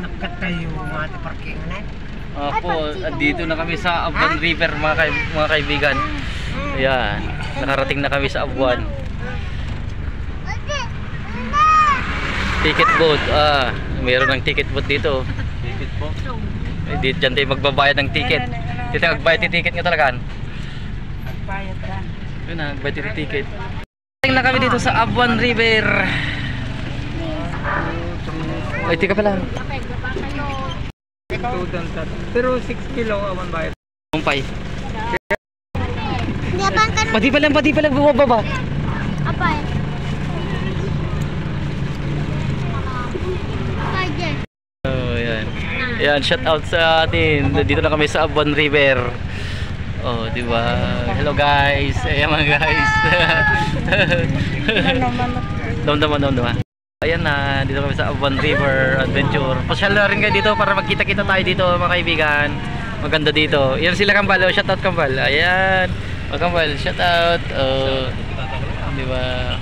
Nakatay yung mga parking na. Opo, dito na kami sa Abuan River mga kaibigan. Ayan, nakarating na kami sa Abuan. Ticket booth, mayroon ng ticket booth dito. Ticket booth? Dito dyan tayo magbabayad ng ticket. Dito magbayad ng ticket nga talaga. Nagbayad ka. Yun na, magbayad ng ticket. Nakarating na kami dito sa Abuan River. Ay, tika pala. Pero 6 kilo awan bayad. Kumpay. Pati pa lang bumababa. Apay. Oh, yan. Yan, shout out sa atin. Dito na kami sa Abuan River. Oh, di ba? Hello guys. Ayan mga guys. Dom. Ayan na, dito kami sa Abuan River Adventure. Pasyal na rin kayo dito para magkita-kita tayo dito mga kaibigan. Maganda dito. Yan sila Kambal. Oh, shout out Kambal. Ayan. Oh, Kambal, shout out. Oh, di ba?